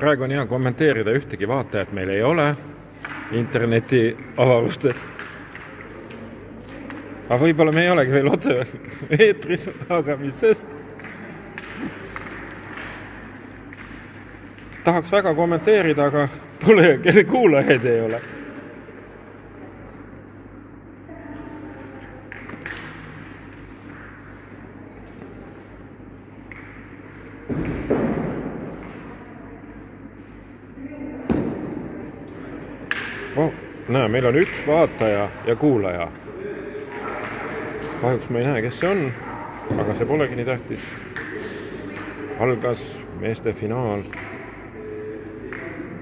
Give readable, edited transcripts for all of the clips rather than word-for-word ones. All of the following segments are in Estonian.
praegu on hea kommenteerida, ühtegi vaatajat meil ei ole interneti avarustes. Aga võib-olla me ei olegi veel otse eetris, aga mis sest? Tahaks väga kommenteerida, aga pole, kelle kuulajaid ei ole. Näe, meil on üks vaataja ja kuulaja. Kahjuks ma ei näe, kes see on, aga see polegi nii tähtis. Algas meeste finaal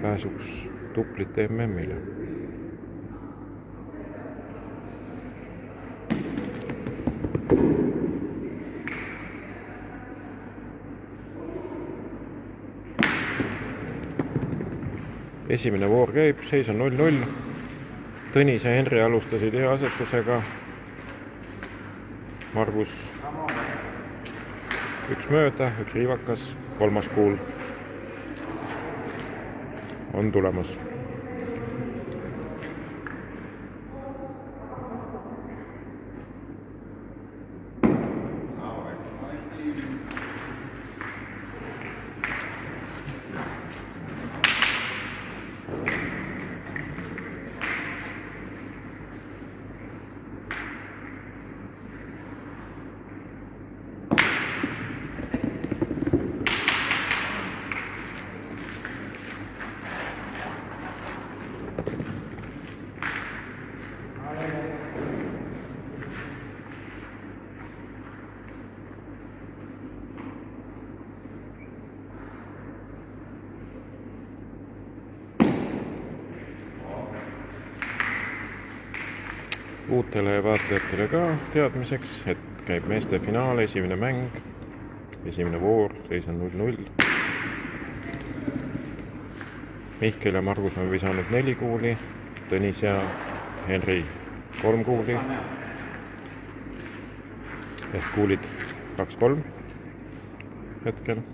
pääsuks tuplite MM-ile. Esimene voor käib, seis on 0-0. Tõnis ja Henri alustasid hea asetusega. Margus üks mööda, üks riivakas, kolmas kuul on tulemas. Uutele vaatajatele ka teadmiseks, et käib meeste finaal, esimene mäng, esimene voor, seis on 0-0. Mihkel ja Margus on visanud 4 kuuli, Tõnis ja Henri 3 kuuli. Ehk kuulid 2-3 hetkel.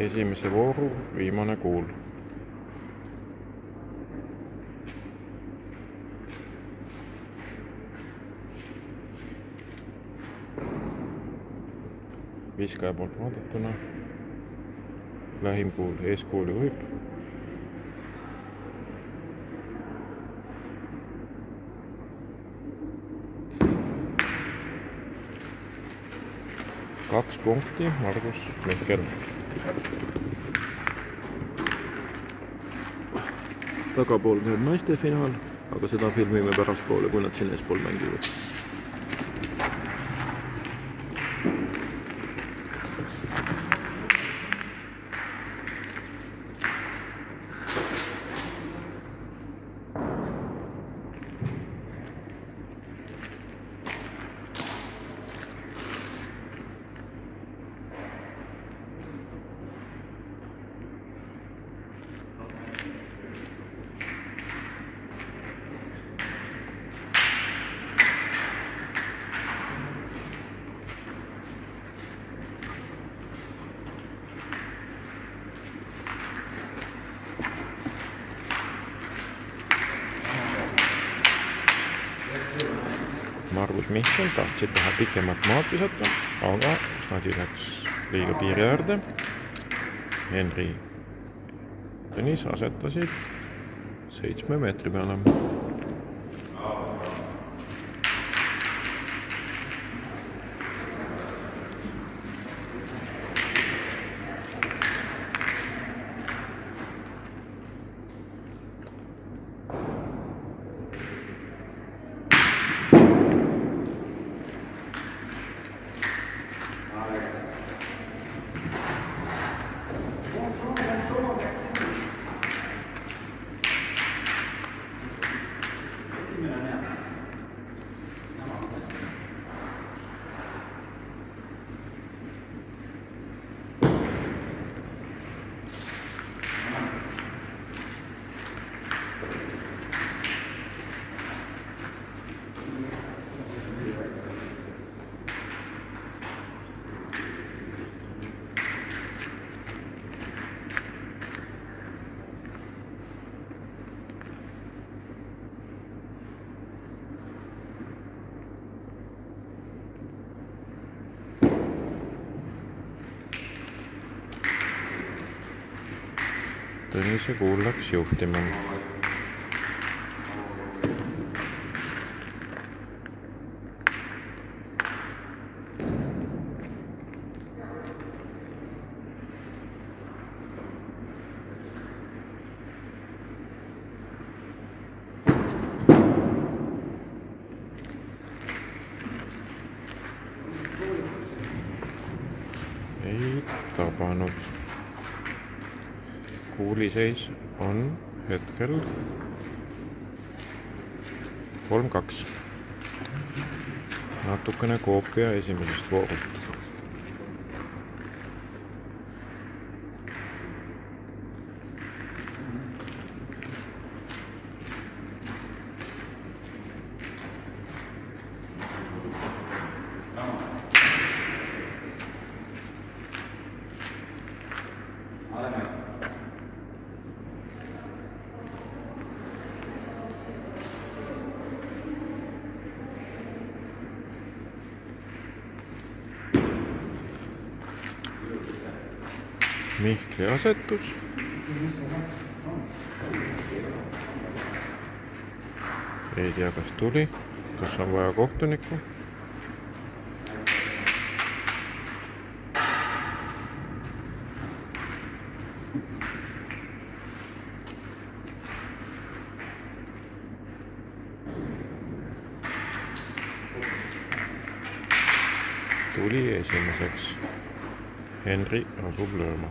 Esimese vooru viimane kuul. Viskaja poolt vaadatuna. Lähim kuul, eeskuul juhib. Kaks punkti, Margus Mihkel. Tagapool käib naiste finaal, aga seda filmime pärastpoole, kui nad siin eespool mängivad. Markus Mihkel tahtsid teha pikemat maad visata, aga Snadi läks liiga piiri äärde. Henri ja Tõnis asetasid 7 meetri peale. Tõnise Kuul läks juhtima. Ei tabanud. Kuuliseis on hetkel 3-2. Natukene koopia esimesest voorust. Mihkli asetus. Ei tea, kas tuli, kas on vaja kohtunikku. Tuli esimeseks. Henri asub lööma.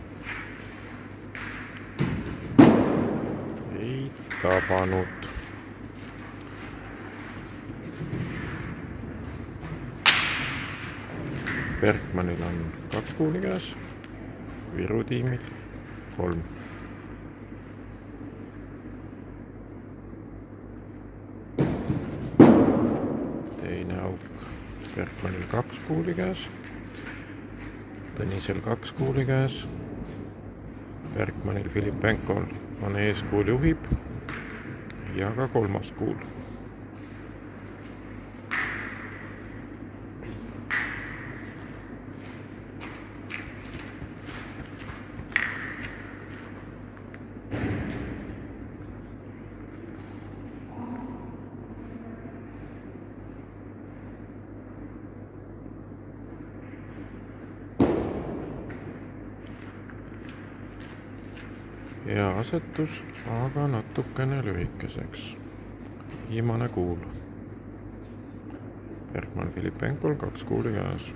Ei tabanud. Bergmanil on 2 kuuli käes, Viru tiimil 3. Teine auk Bergmanil 2 kuuli käes, Tõnisel 2 kuuli käes, Bergmanil Filipenkol on eeskuul juhib ja ka 3. kuul. Hea asetus, aga natukene lühikeseks. Viimane kuul. Bergman Filipenkol 2 kuuli käes.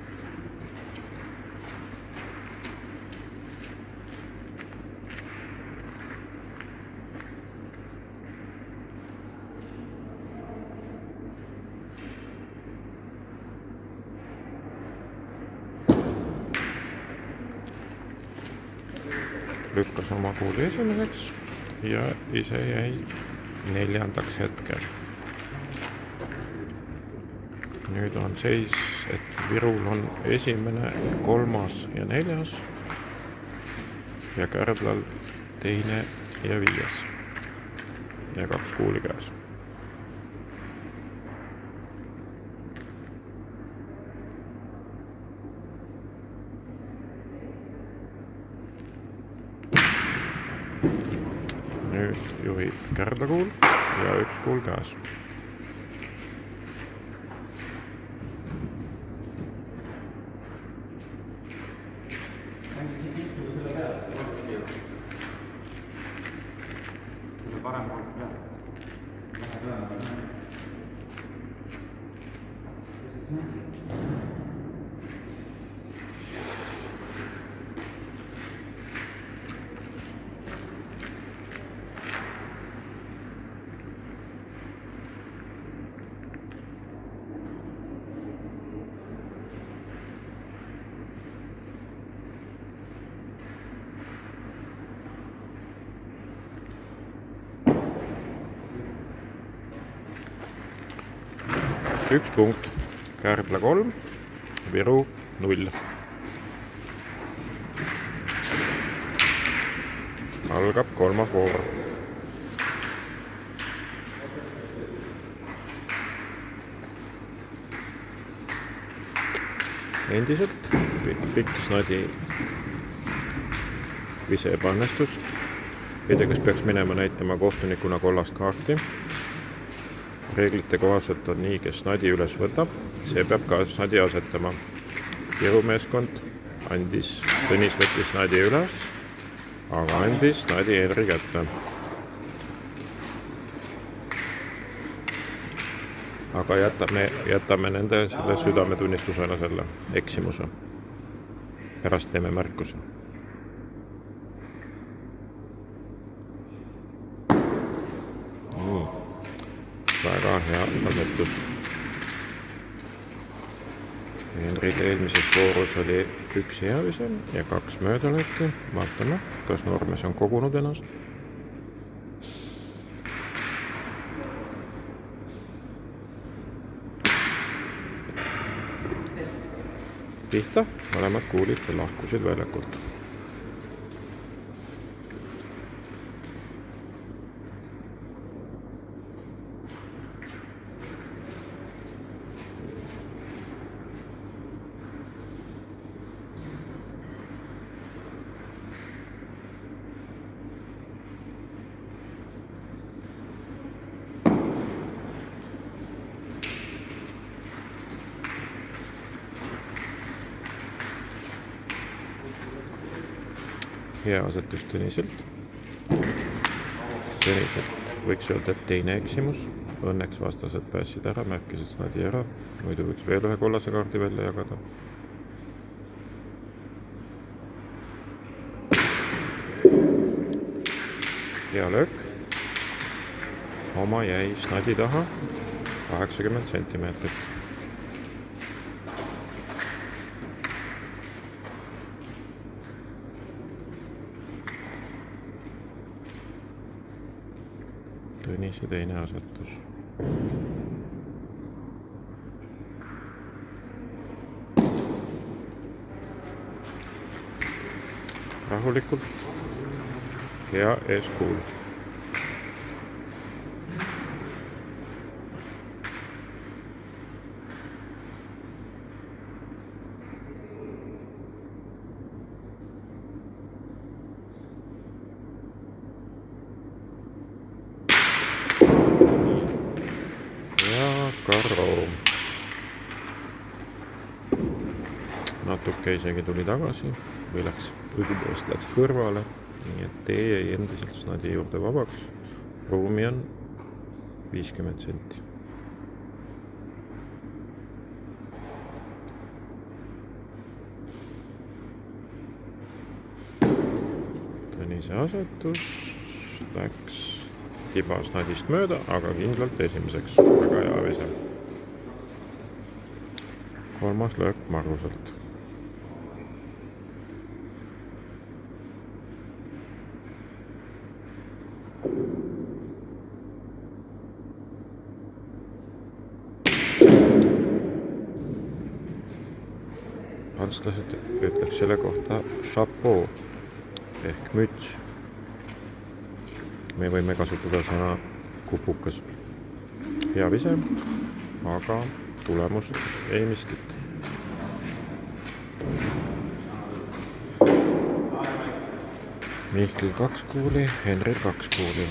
Lükkas oma kuuli esimeseks ja ise jäi 4. hetkel. Nüüd on seis, et Virul on 1., 3. ja 4. ja Kärdlal 2. ja 5. ja 2 kuuli käes. nüüd juhib kärdlakuul ja üks kuul käes. Parem on peal. Vähe tõenäoliselt. Üks punkt, Kärdla 3, Viru 0. Algab kolmas voor. Endiselt pikk snadi vise ebaõnnestus. Ei tea, kas peaks minema näitama kohtunikuna kollast kaarti. Reeglite kohaselt on nii, kes snadi üles võtab, see peab ka snadi asetama. Viru meeskond andis, Tõnis võttis snadi üles, aga andis snadi Henri kätte. Aga jätame nende selle südametunnistusena selle eksimuse. Pärast teeme märkuse. Väga hea asetus. Henril eelmises voorus oli üks hea vise ja 2 möödalööki. Vaatame, kas Normes on kogunud ennast. Pihta, mõlemad kuulid lahkusid väljakult. Hea asetus Tõniselt. Tõniselt võiks öelda, et teine eksimus. Õnneks vastased päässid ära, märkisid snadi ära. Muidu võiks veel ühe kollase kaardi välja jagada. Hea löök. Oma jäi snadi taha 80 centimeetrit. Tõnise teine asetus. Rahulikult. Hea eeskuul. Karro. Natuke isegi tuli tagasi või õigupoolest läks kõrvale, nii et tee jäi endiselt snadi juurde vabaks. Ruumi on 50 senti. Tõnise asetus läks tiba snadist mööda, aga kindlalt esimeseks. Väga hea vise. Kolmas löök Maruselt. Prantslased ütleks selle kohta chapeau ehk müts. Me võime kasutada sõna kupukas. Hea vise, aga tulemust ei miskit. Mihklil 2 kuuli, Henril 2 kuuli.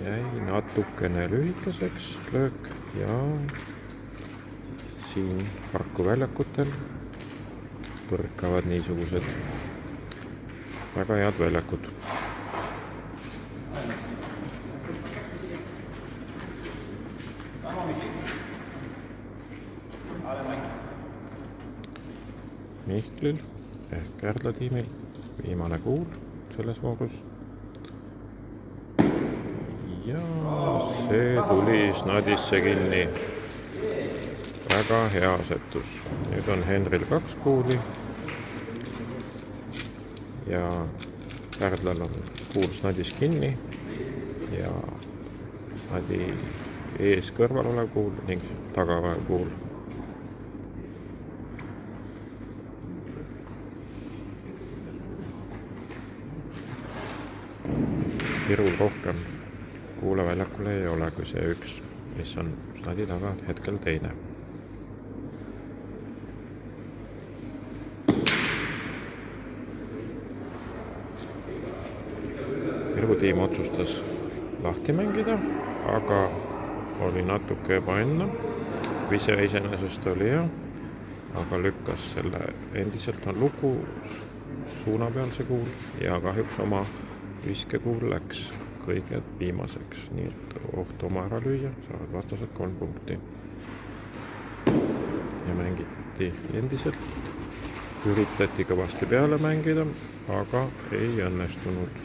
Jäi natukene lühikeseks löök ja siin Harku väljakutel põrkavad niisugused väga head väljakud. Mihklil ehk Kärdla tiimil viimane kuul selles voorus. Ja see tuli snadisse kinni. Väga hea asetus. Nüüd on Henril 2 kuuli ja Kärdlal on kuul snadis kinni ja snadi ees kõrval olev kuul ning taga olev kuul. Virul rohkem kuule väljakul ei ole kui see üks, mis on snadi taga hetkel teine. Virgu tiim otsustas lahti mängida, aga oli natuke ebaõnne. Vise iseenesest oli hea, aga lükkas selle, endiselt on lugu suuna peal see kuul ja kahjuks oma viskekuul läks kõige viimaseks, nii et oht oma ära lüüa, saavad vastased 3 punkti. Ja mängiti endiselt, üritati kõvasti peale mängida, aga ei õnnestunud.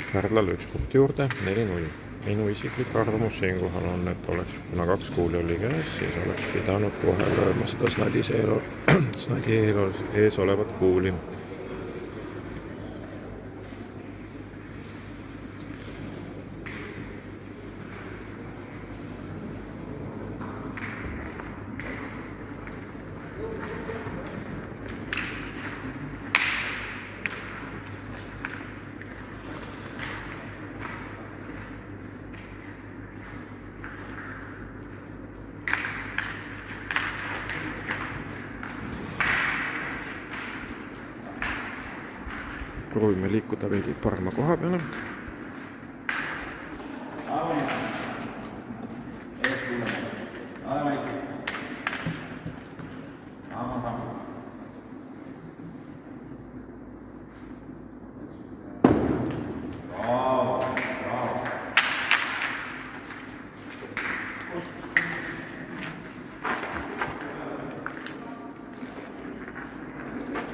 Kärdlal 1 punkt juurde, 4-0. Minu isiklik arvamus siinkohal on, et oleks, kuna 2 kuuli oli käes, siis oleks pidanud kohe lööma seda snadi ees olevat kuuli. Proovime liikuda veidi parema koha peale.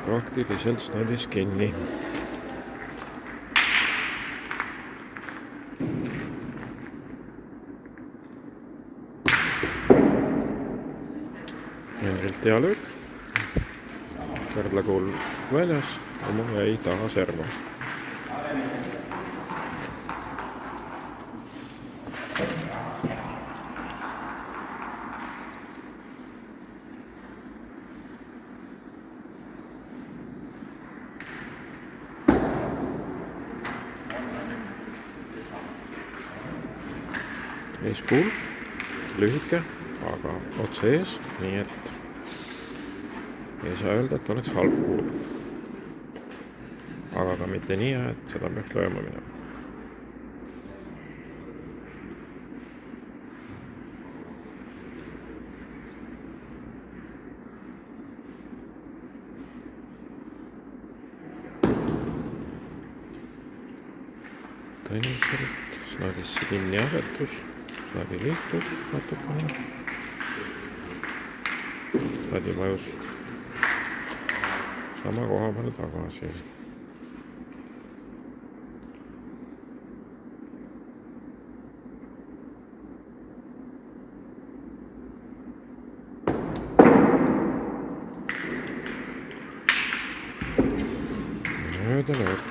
Praktiliselt snadis kinni. Henrilt hea löök. Kärdla kuul väljas, oma jäi taha serva. Eeskuul, lühike, aga otse ees, nii et ei saa öelda, et oleks halb kuul. Aga ka mitte nii, et seda peaks lööma minema. Tõniselt snadisse kinni asetus. Snadi liitus natukene. Snadi vajus sama koha peale tagasi. Mööda löök.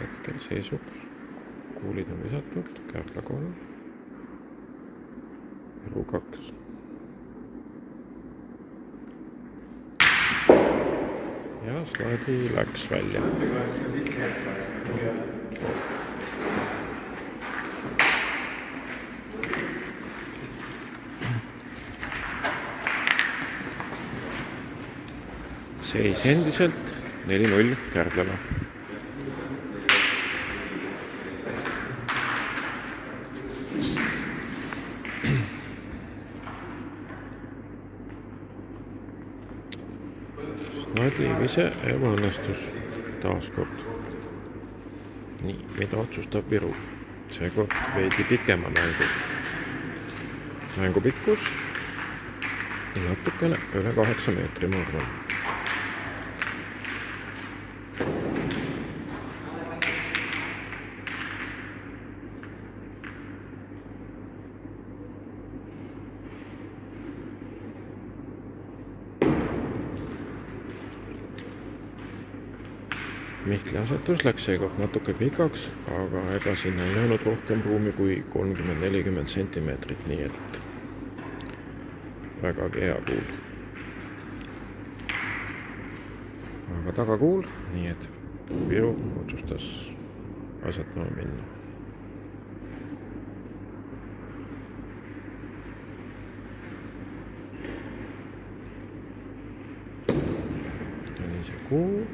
Hetkel seisuks kuulid on visatud, Kärdla 3, Viru 2. Ja Snadi läks välja. Seis endiselt 4-0 Kärdlale. Snadi vise ebaõnnestus taaskord. Nii, mida otsustab Viru? Seekord veidi pikema mängu. Mängu pikkus natukene üle 8 meetri, ma arvan. Mihkli asetus läks seekord natuke pikaks, aga ega sinna ei jäänud rohkem ruumi kui 30-40 sentimeetrit, nii et vägagi hea kuul. Aga tagakuul, nii et Viru otsustas asetama minna. Tuli see kuu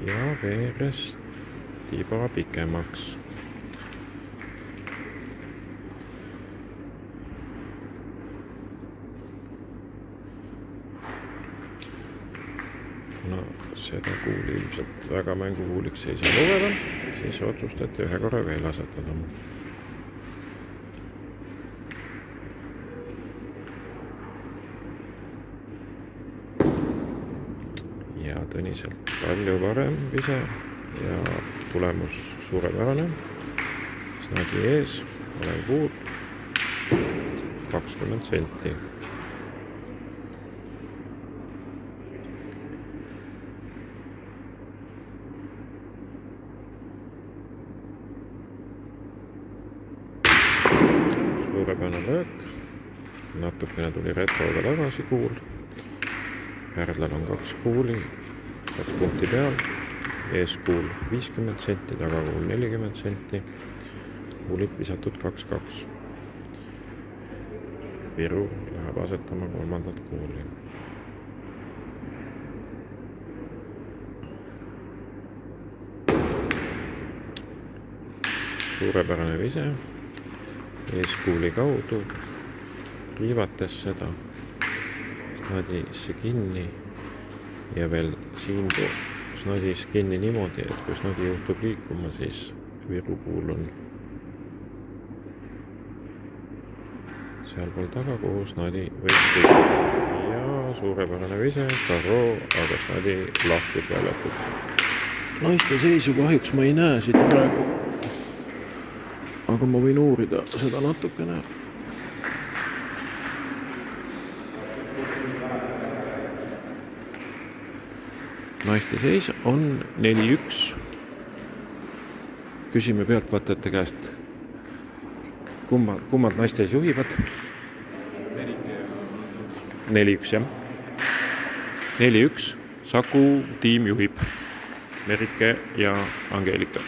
ja veeres tiba pikemaks. Kuna seda kuuli ilmselt väga mängukuuliks ei saa lugeda, siis otsustati ühe korra veel asetada. Ja Tõniselt palju parem vise ja tulemus suurepärane. Snadi ees, olen kuul 20 senti. Suurepärane löök, natukene tuli retroga tagasi kuul. Kärdlal on 2 kuuli, 2 punkti peal, eeskuul 50 senti, tagakuul 40 senti, kuulid visatud 2-2. Viru läheb asetama 3. kuuli. Suurepärane vise, eeskuuli kaudu, riivates seda. Snadisse kinni ja veel siin Snadis kinni niimoodi, et kui Snadi juhtub liikuma, siis Viru kuul on sealpool taga, kuhu Snadi võiks liikuda. Ja suurepärane vise, Karro, aga Snadi lahkus väljakult. Naiste seisu kahjuks ma ei näe siit praegu, aga ma võin uurida seda natukene. Naiste seis on 4-1. Küsime pealtvaatajate käest, kummad naistes juhivad? 4-1, jah. 4-1. Saku tiim juhib. Merike ja Angeelika.